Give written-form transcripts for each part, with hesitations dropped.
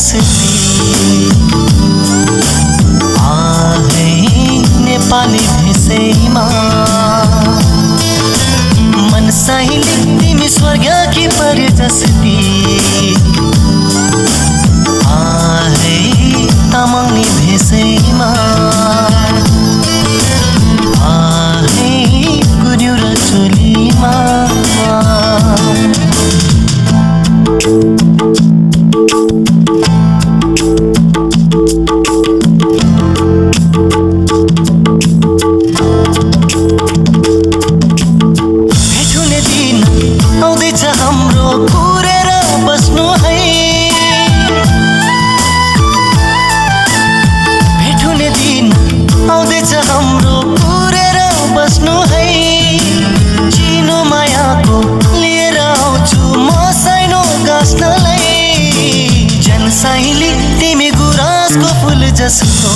जसती आहे नेपाली भेषैमा मन सहिले तिमी स्वर्गकी परे जसती आहे तामाङनी भेषैमा आहे गुन्यु र चोलीमा जस्तो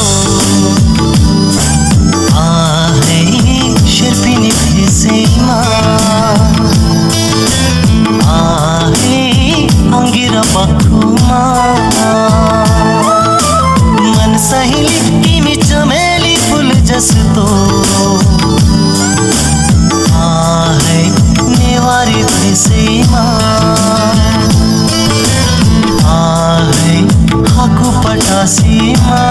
आहे शेर्पिनी भेषैमा आहे अङ्गिरा बखुमा मन सहिले तिमी चमेली फुल जस्तो आहे नेवारी भेषैमा आहे हाकु पटासीमा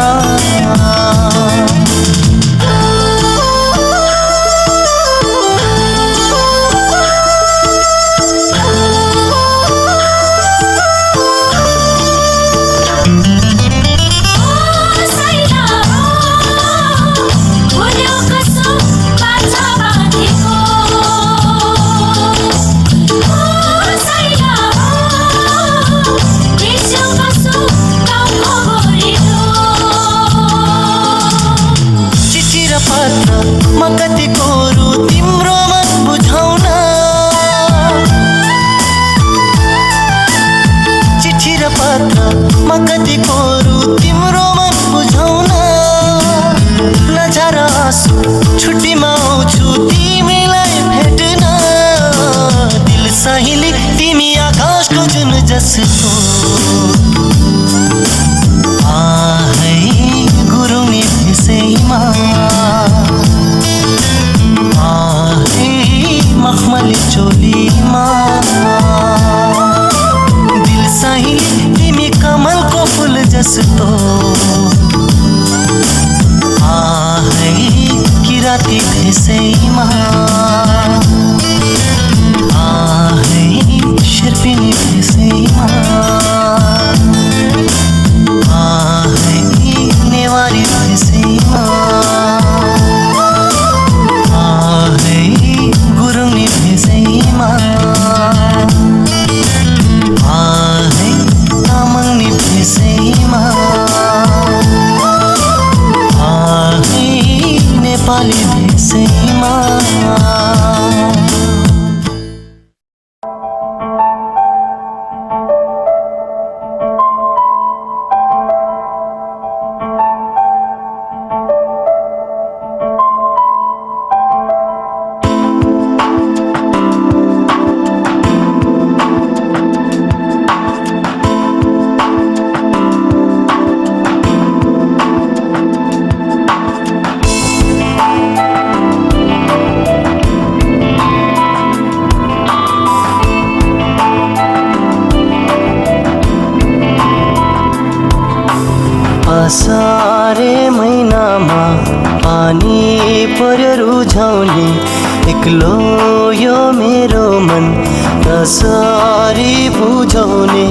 छुट्टीमा आउँछु तिमीलाई भेट्न दिल सहिले तिमी आकाशको जुन जस्तो आहे गुरुङनी भेषैमा आहे मखमली चोलीमा दिल सहिले तिमी कमलको फुल जस्तो आहे किराती भेषैमा आहे शेर्पिनी भेषैमा आहे नेवारी भेषैमा आहे गुरुङनी भेषैमा आहे तामाङनी भेषैमा नेपाली भेषैमा असारे महिनामा पानी पर्यो रुझाउने एक्लो यो मेरो मन कसरी बुझाउने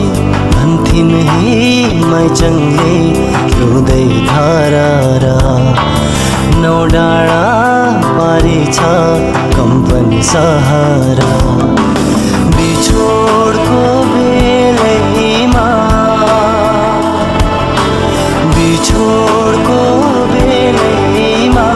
भन्थिन् हे मैचङले रुँदै धारा नौ डाँडा पारी छ कम्पनी सहारा बिछोडको बेलैमा बिछोडको बेलैमा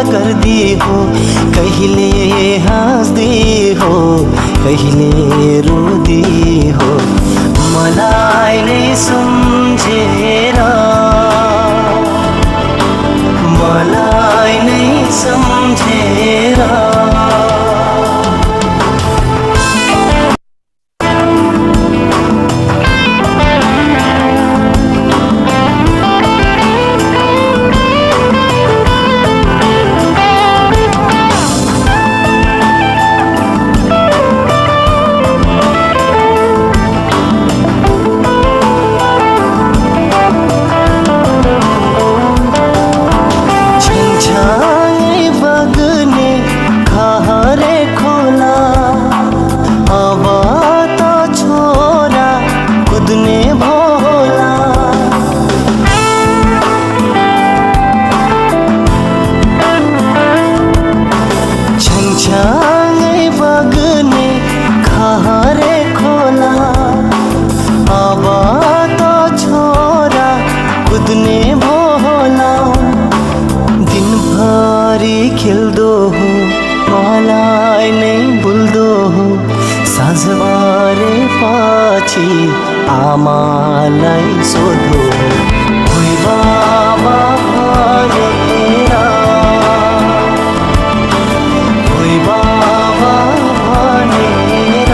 गर्दी हो, कहिले हाँस्दी हो, कहिले रुदी हो, मलाई नै सम्झेर, मलाई नै सम्झेर। खेल्दो हो, मलाई नै भुल्दो हो, साँझबारे पछि आमालाई सोध्दो हो, कोही बाबा भनेर, कोही बाबा भनेर।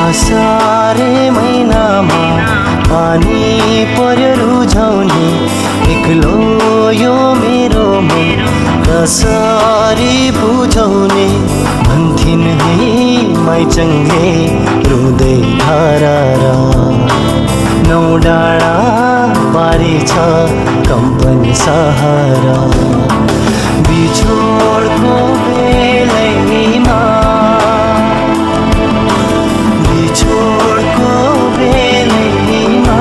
आषाढे महिनामा पानी पर्यो रुझाउने, एक्लो यो मेरो मन कसरी बुझाउने, भन्थिन् है माइचङ्गे रुँदै धारा। नौ डाँडा पारी छ कम्पनी सहारा, बिछोडको बेलैमा, बिछोडको बेलैमा,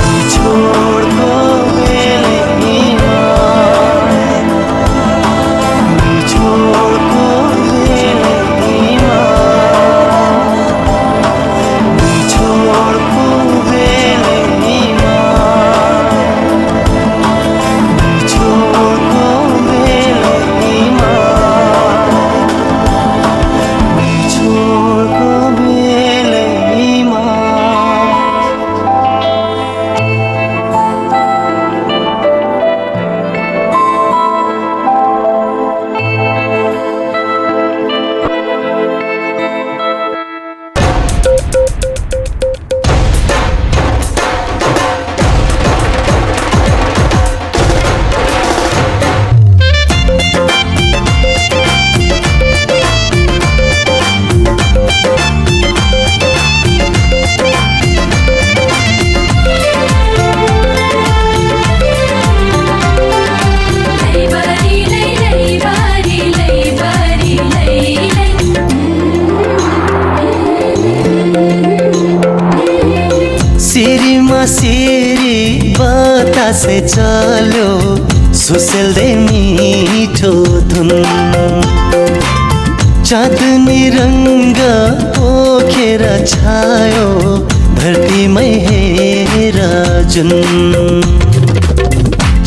बिछोडको बेलैमा, बिछोडको बेलैमा, बिछोडको बेलैमा, बिछोडको बेलैमा, बिछोडको बेलैमा। सिरी बतासे चल्यो सुसेल्दै मिठो धुन, चाँदनी रङ्ग पोखेर छायो धरतीमै हेर जुन,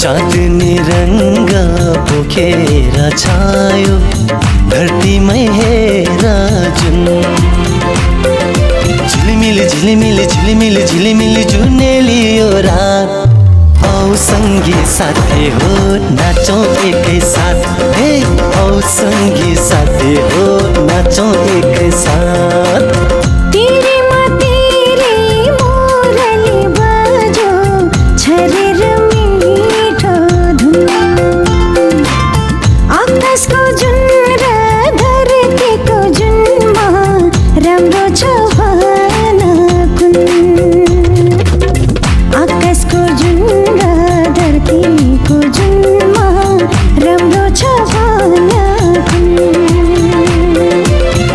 चाँदनी रङ्ग पोखेर छायो धरतीमै हेर जुन। झिलिमिली झिलिमिली झिलिमिली झिलिमिली जुनेली यो रात, औ सङ्गी साथी हो नाचौँ एकै साथ, हे औ सङ्गी साथी हो नाचौँ एकै साथ।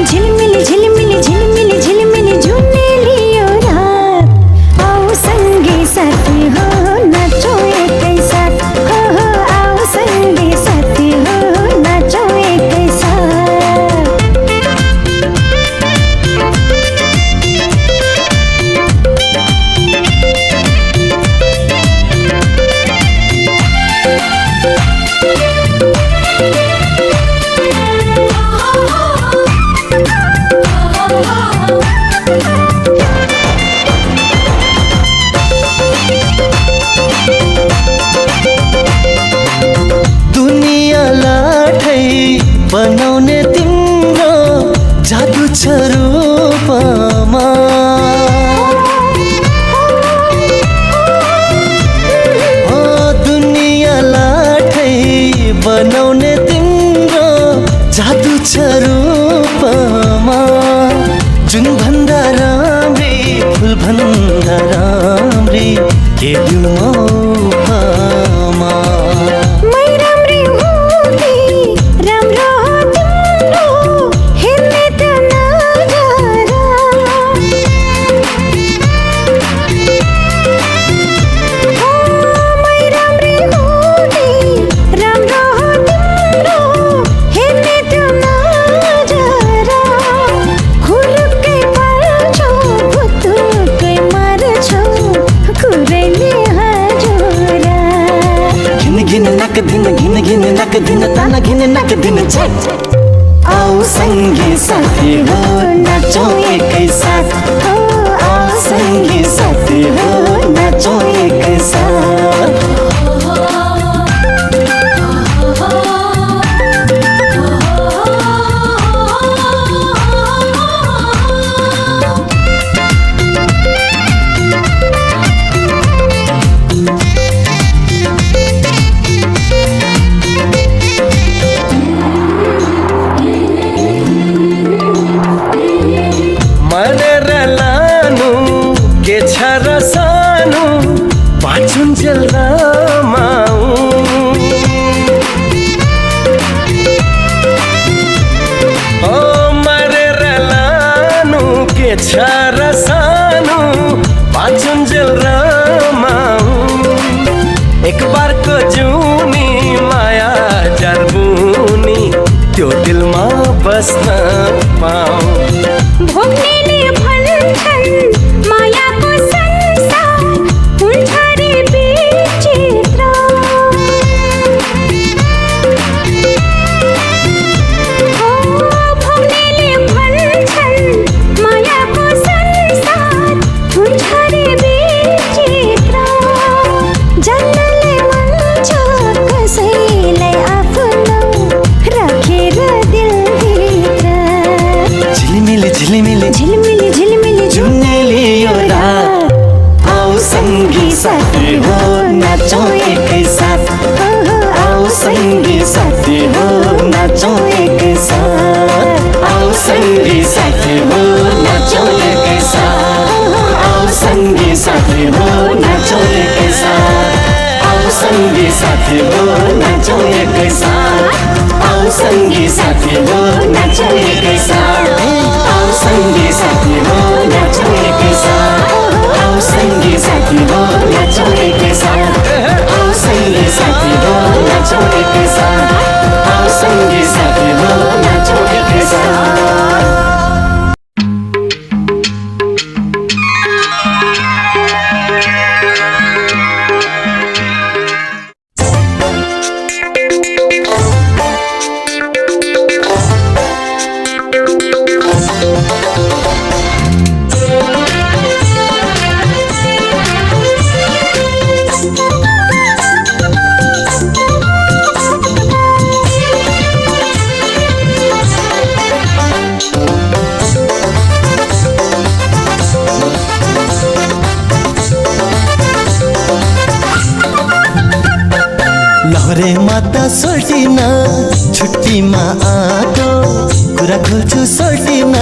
झिलिमिली झिलिमिली झिलिमिली जादु छ रूपमा बनाउने तिम्रो जादु छ रूपमा जुन भन्दा राम्री फुल भन्दा राम्री के दिउँ मौकामा मै राम्री हो कि राम्रो हो तिम्रो हेर्ने त नजारा मै राम्री हो कि राम्रो घिन नक दिन ताना घिन नक दिन छट आओ संगी साथी हो नाचौं एकै साथ आओ संगी साथी हो नाचौं एकै साथ पाछुन्जेल रमाऊ ओ मरेर लानु के छ र सानु पाछुन्जेल रमाऊ एक बारको जुनी माया जर्बुनी त्यो दिलमा बस्न पाऊ भोग्नेले भन्छन् मायाको संसार हुन्छ रे विचित्र हो भोग्नेले भन्छन् मायाको संसार हुन्छ रे विचित्र जन्नले भन्छ कसैलाई आफ्नो राखेर दिलभित्र झिलिमिली झिलिमिली झिलमिली झिलमिली जुनेली यो रात आओ संगी साथी हो नाचौं एकै साथ आओ संगी साथी हो नाचौं एकै साथ आओ संगी साथी हो नाचौं एकै साथ आओ संगी साथी हो नाचौं एकै साथ आओ संगी साथी हो नाचौं एकै साथ आओ संगी साथी हो नाचौं एकै साथ आओ संगी साथी हो नाचौं एकै साथ आओ संगी साथी हो नाचौं एकै साथ आओ संगी साथी हो नाचौं एकै साथ आओ संगी साथी हो नाचौं एकै साथ लहरे माता सोल्टिन छुट्टीमा आएको कुरा खोल्छु सोल्टिन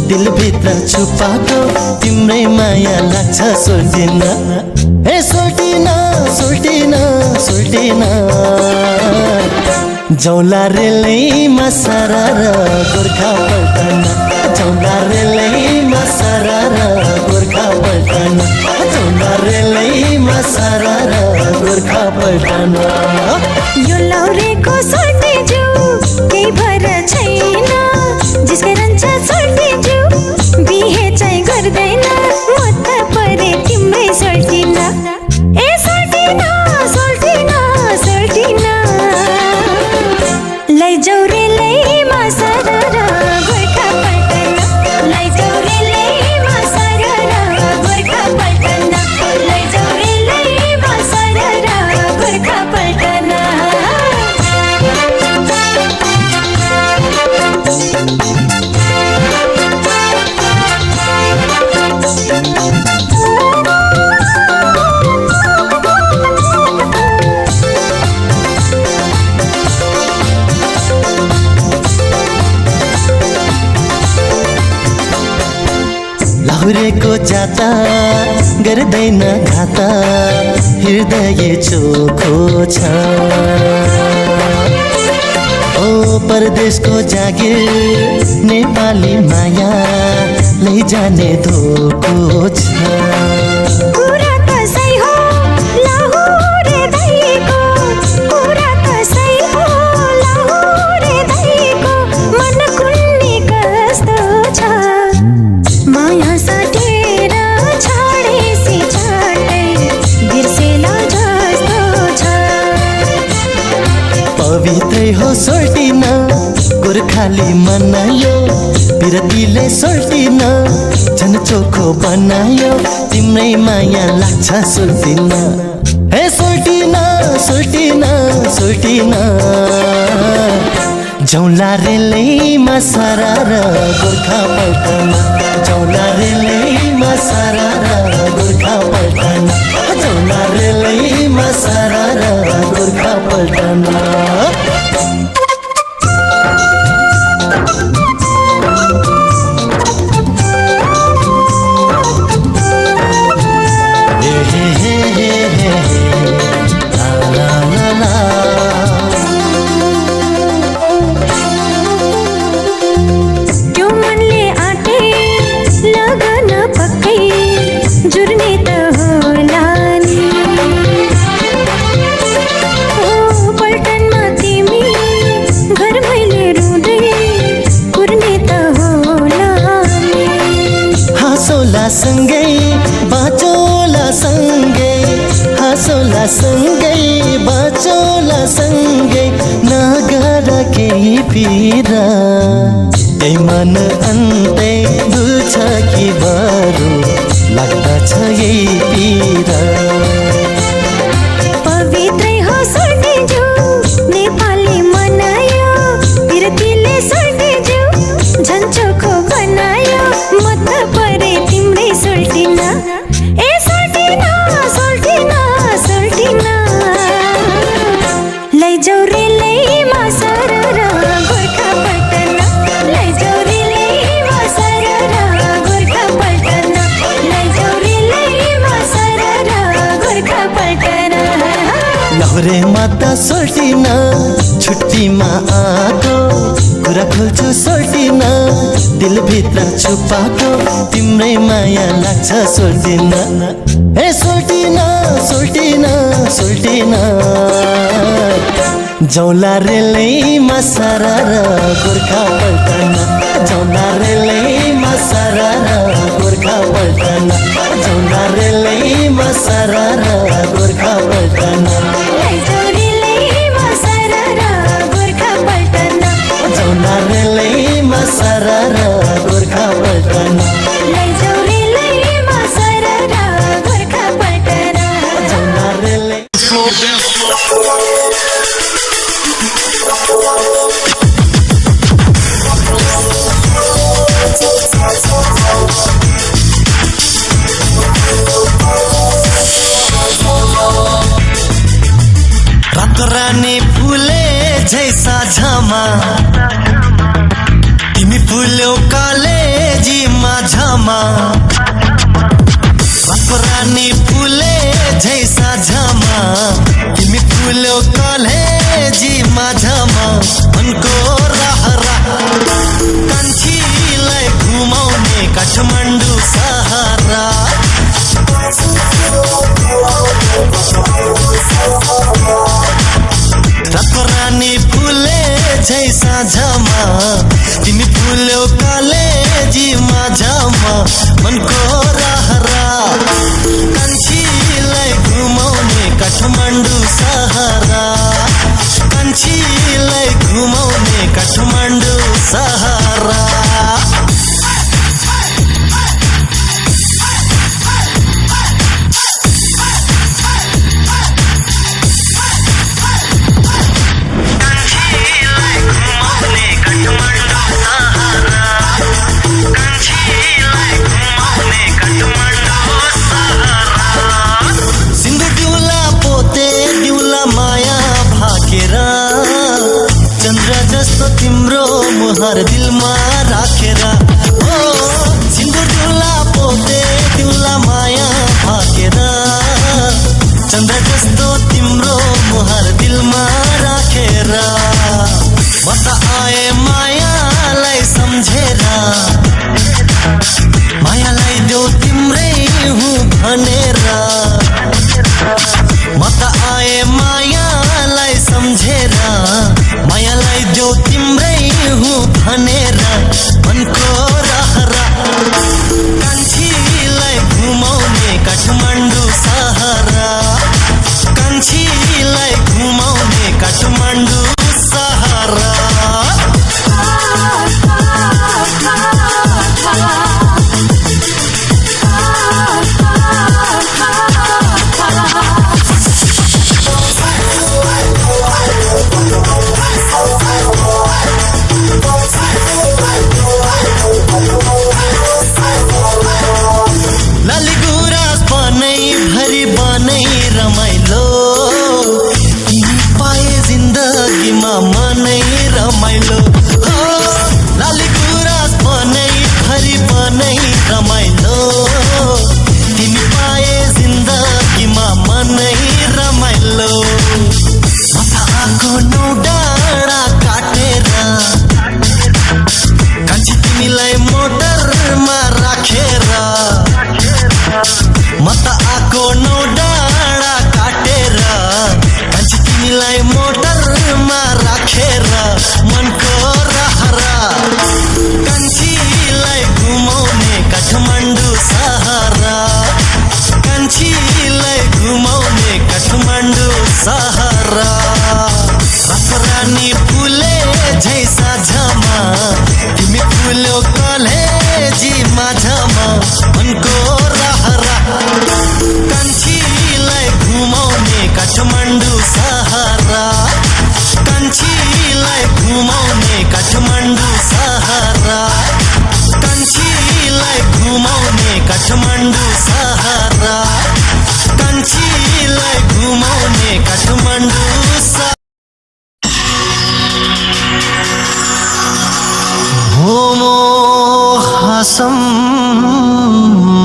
दिलभित्र छुपाएको तिम्रै माया लाग्छ सोल्टिन हे सोल्टिन सोल्टिन सोल्टिन जौला रेलैमा सरर गोर्खा पल्टन जौला रेलैमा सरर गोर्खा पल्टन जौला रेलैमा सरर गोर्खा पल्टन यो लौरेको सोल्टे जिउ केही भएर छैन जिसका रहन्छ सोल्टे जिउ बिहे चाहिँ गर्दैन म त परे तिम्रै सोल्टिन ए सोल्टिन सोल्टिन सोल्टिन लैजाऊ रेलैमा सरर गोर्खा पल्टन लैजाऊ रेलैमा सरर गोर्खा पल्टन लैजाऊ रेलैमा सरर गोर्खा पल्टन घुरेको जाता गर्दैन घाता हृदय चोखो छ ओ परदेशको जागिर नेपाली माया लैजाने धोको छ पवित्रै हो सोल्टिन गोर्खाली मनायो बिरतीले सोल्टिन झन् चोखो बनायो तिम्रै माया लाग्छ सोल्टिन हे सोल्टिन सोल्टिन सोल्टिन जौला रेलैमा सरार गोर्खा पल्टन जौला रेलैमा सरार गोर्खा पल्टन जौला रेलैमा सरार गोर्खा पल्टन सँगै बाँचोला सँगै हाँसोला सँगै बाँचोला सँगै नगर केही पीरा त्यही मन अन्तै दुछ कि बरु लाग्दछ यही पीरा पवित्रै हो सोल्टिन्जो नेपाली मनायो बिरतीले सोल्टिन्जो झन् चोखो बनायो म त परे तिम्रै सोल्टिन ए सोल्टिन सोल्टिन सोल्टिन लैजाऊ रेलैमा सरर गोर्खा पल्टन लैजाऊ रेलैमा सरर गोर्खा पल्टन लैजाऊ रेलैमा सरर गोर्खा पल्टन लहरे माता सोल्टिन छुट्टीमा आको कुरा खोल्छु सोल्टिन दिलभित्र छुपाको तिम्रै माया लाग्छ सोल्टिन हे सोल्टिन सोल्टिन सोल्टिन जौला रेलैमा सरार गोर्खा पल्टन जौला रेलैमा सरार गोर्खा पल्टन जौला रेलैमा सरार गोर्खा पल्टन जौला रेलैमा सरार गोर्खा पल्टन लैजाऊ रेलैमा सरर गोर्खा पल्टन जौला रेलै रानी फुले जैसा झमा तिमी फुल्यौ कालेजीमा झमा रानी फुले जैसा झमा तिमी फुल्यौ कालेजीमा झमा मनको रहरा कान्छीलाई घुमाउने काठमाडौँ सहारा रानी फुले जैसा झमा तिमी फुल्यौ कालेजीमा झमा मनको रहरा कान्छीलाई घुमाउने काठमाडौँ सहारा कान्छीलाई घुमाउने काठमाडौँ सहारा तिम्रो मुहार दिलमा राखेर ओ सिन्दुर डुला पोते भनेर मनको रहरा कान्छीलाई घुमाउने काठमाडौँ सहर कान्छीलाई घुमाउने काठमाडौँ सहर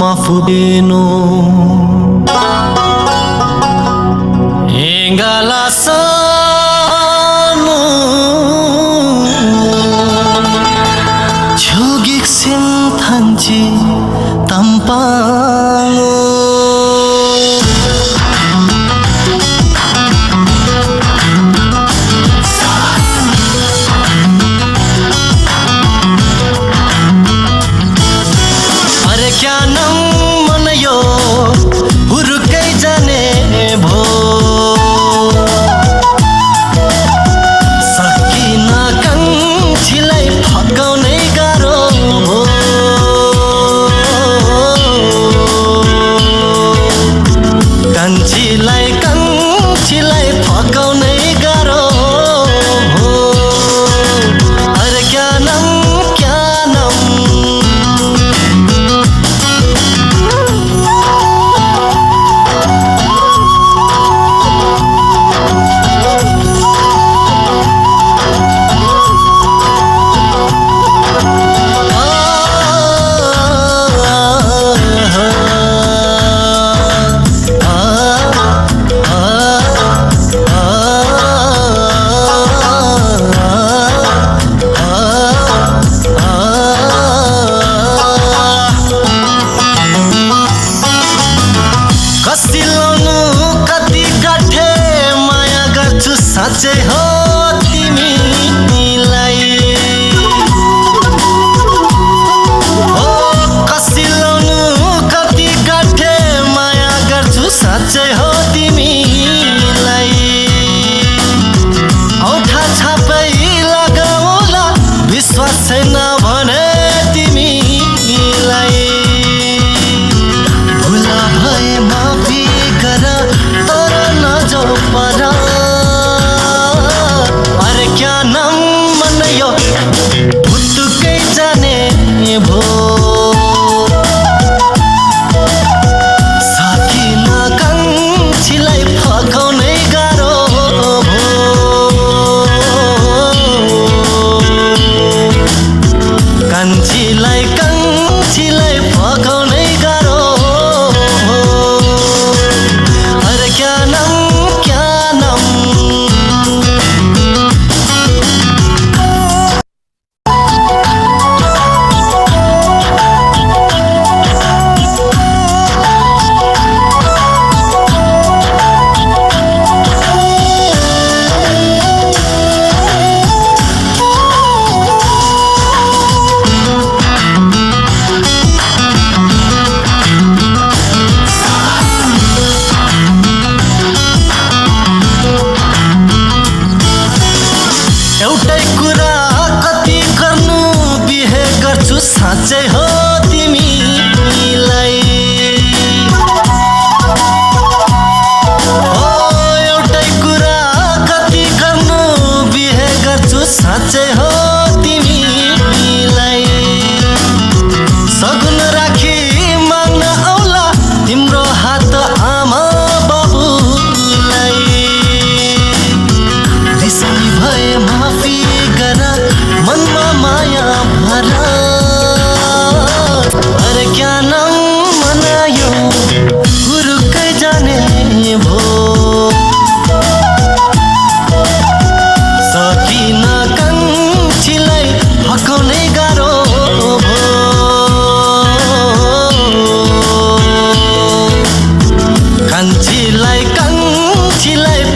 Mafubeno Engalasano Chugik Sintanji Tampang साँच्चै हो तिमीलाई हो कसिलाउनु कति गाठे माया गर्छु साँच्चै हो तिमीलाई औठा छापै लगाउला विश्वास छैन भने तिमीलाई भुला भए माफी गर तर नजाऊ पर साँच्चै हो तिमीलाई एउटै कुरा कति गर्नु बिहे गर्छु साँच्चै हो तिमीलाई सगुन राखी माग्न आउला तिम्रो हात आमा बाबुलाई रिसाई भए माफी गर मनमा माया भर अरे क्या नाम मनायो हुरुक्कै जाने भो सकिन कान्छीलाई हकाउनै गाह्रो भो कान्छीलाई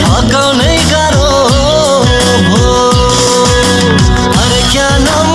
फकाउनै गाह्रो भो अरे क्या नाम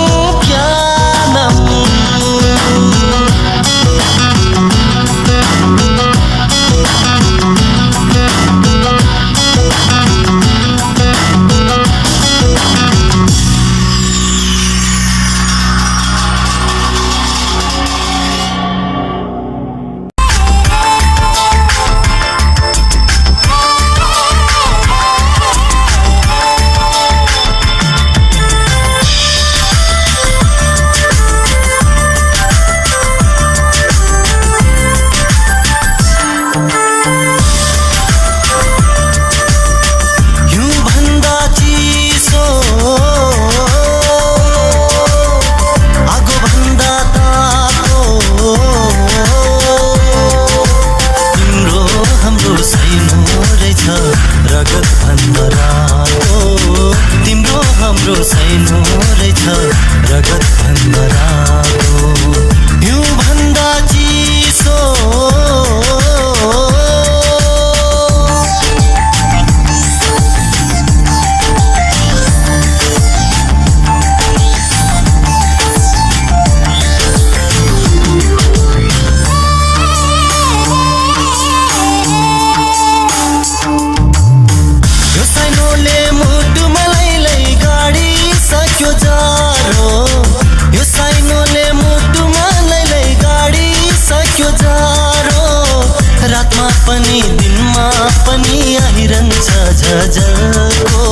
पनि दिनमा पनि आइरहन्छ झझको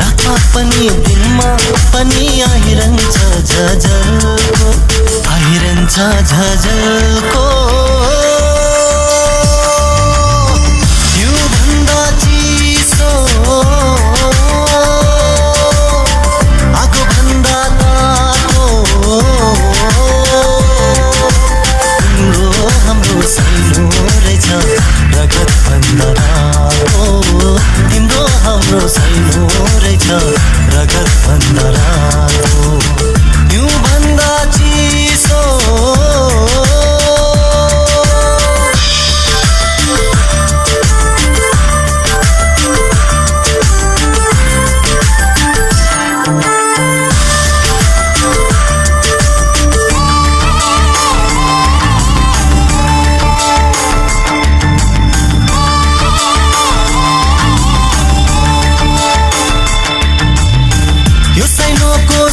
रातमा पनि दिनमा पनि आइरहन्छ झझको आइरहन्छ झझको यो भन्दा चिसो आगो भन्दा तातो तिम्रो हाम्रो सानो रहेछ रगत भन्दा रातो तिम्रो हाम्रो सानो रहेछ रगत भन्दा रातो यो भन्दा चिसो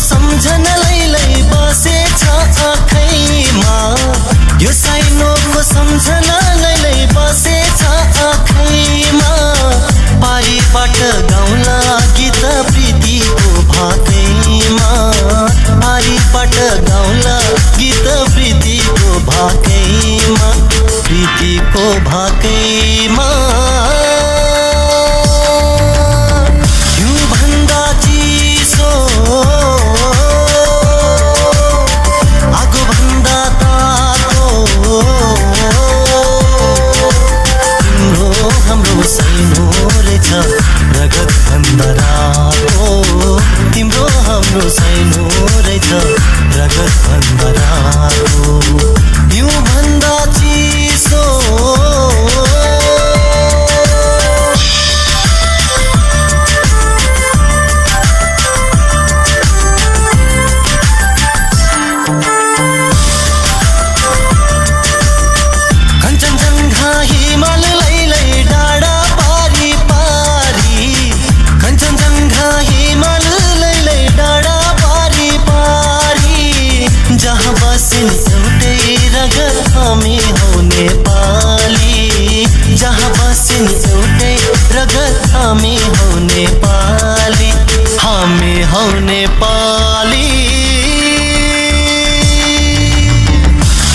सम्झनालाई बसेछ आँखैमा यो साइनोको सम्झनालाई बसेछ आँखैमा पारीबाट गाउँला गीत प्रीतिको भाकैमा पारीबाट गाउँला गीत प्रीतिको भाकैमा प्रीतिको भाकैमा यो भन्दा चिसो रगत भन्दा रातो तिम्रो हाम्रो सानो रहेछ रगत भन्दा रातो यो भन्दा चिसो बसिन् एउटै रगत हामी हौ नेपाली जहाँ बसिन् एउटै रगत हामी हौ नेपाली हामी हौ नेपाली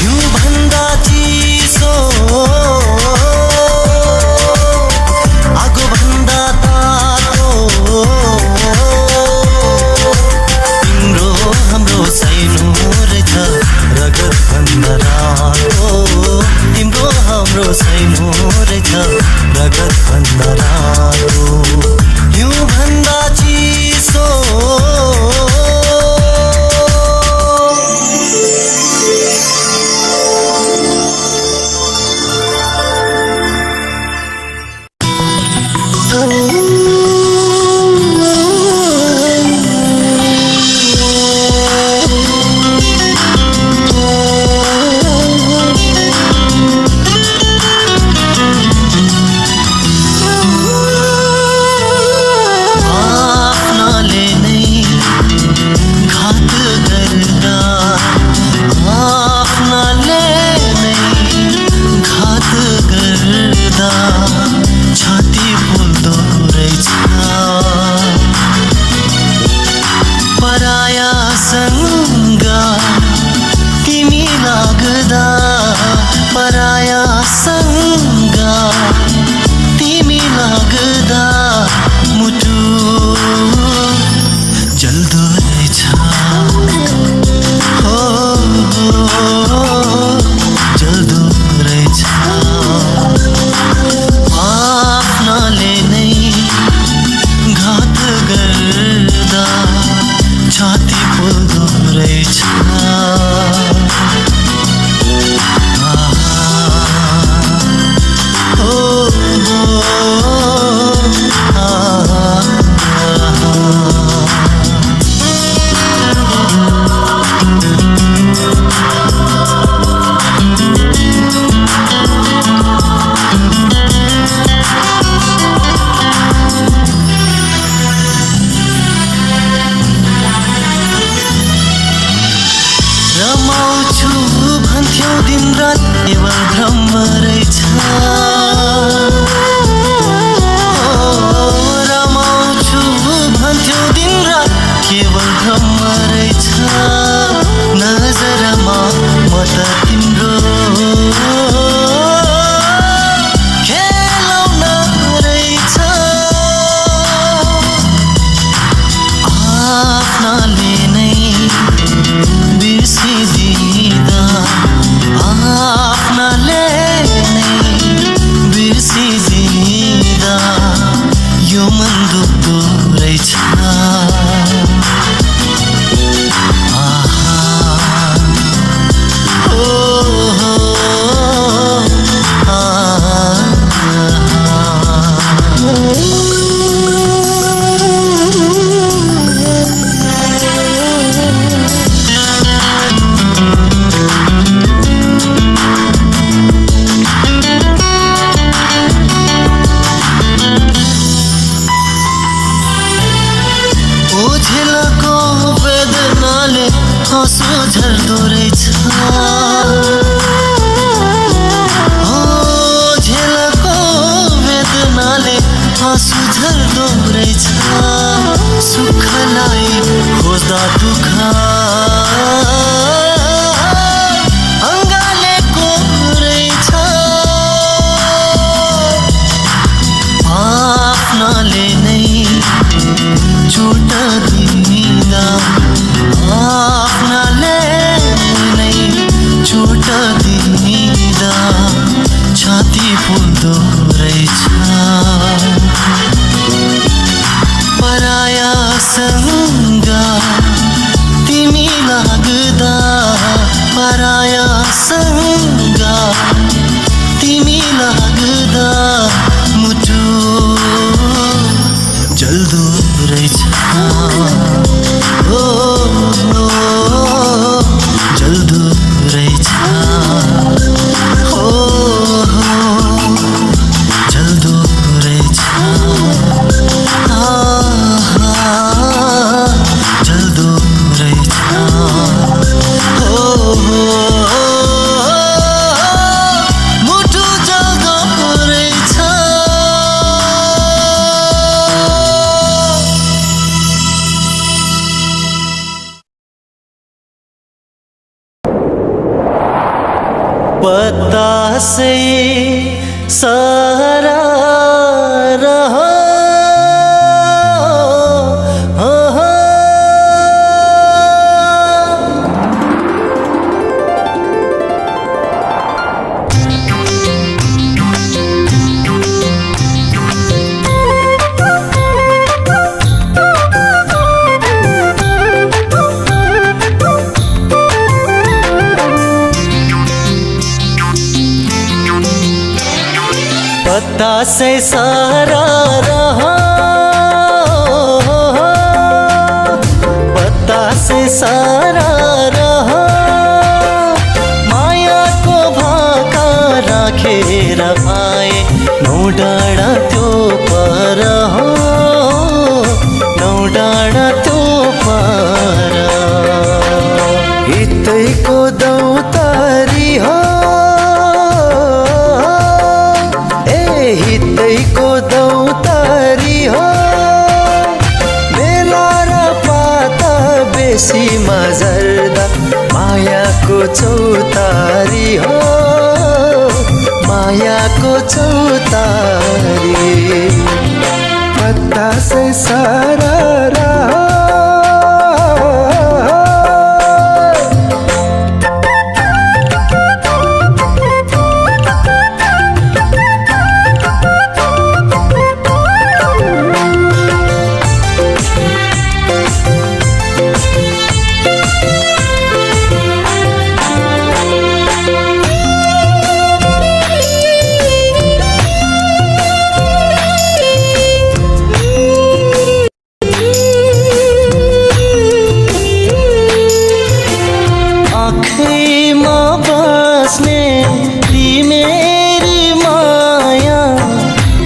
हिउँ भन्दा चिसो आगो भन्दा तातो तिम्रो हाम्रो साइनो रहेछ रगत भन्दा रातो तिम्रो हाम्रो साइनो रहेछ रगत भन्दा रातो हिउँ भन्दा चिसो बतासे सारा रहा पता से सारा रहा, पता से सारा रहा, माया को भाका राखेर पाए नौ डाँडा त्यो पर हो, नौ डाँडा त्यो पर हितैको दौतारी हो, हितैको दौतारी हो, बेला र पाता बेसीमा झर्दा मायाको चौतारी हो, मायाको चौतारी। पत्ता से सारा रहा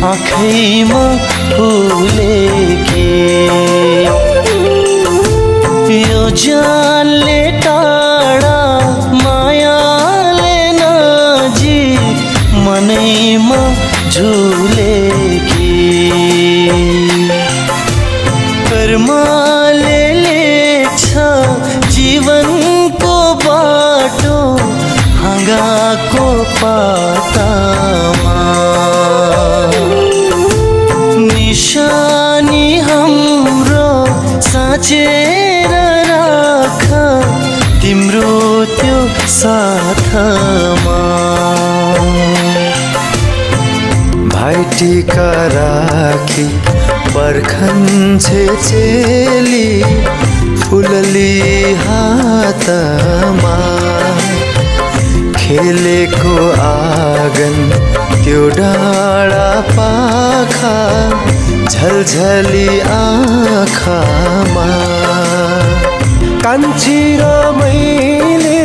आँखैमा फुलेकी यो जानले टाढा मायाले नजिक मनैमा झुलेकी कर्मले लेख्छ जीवनको बाटो हाँगाको पातामा निशानी हाम्रो साँचेर राख तिम्रो त्यो साथमा भाइटिका राखी पर्खन्छे चेली फुलली हातमा खेलेको आँगन त्यो डाँडा पाखा झलझली आँखामा कान्छी र मैले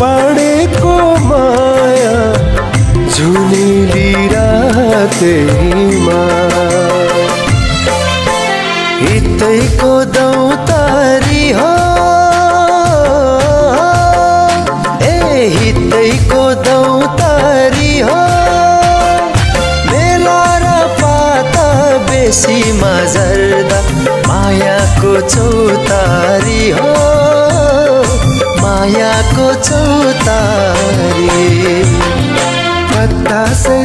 बाँडेको माया झुलिली रातैमा हितैको दौतारी हो, हितैको दौतारी हो, बेला र पाता बेसीमा झर्दा मायाको चौतारी हो, मायाको चौतारी। पत्ता से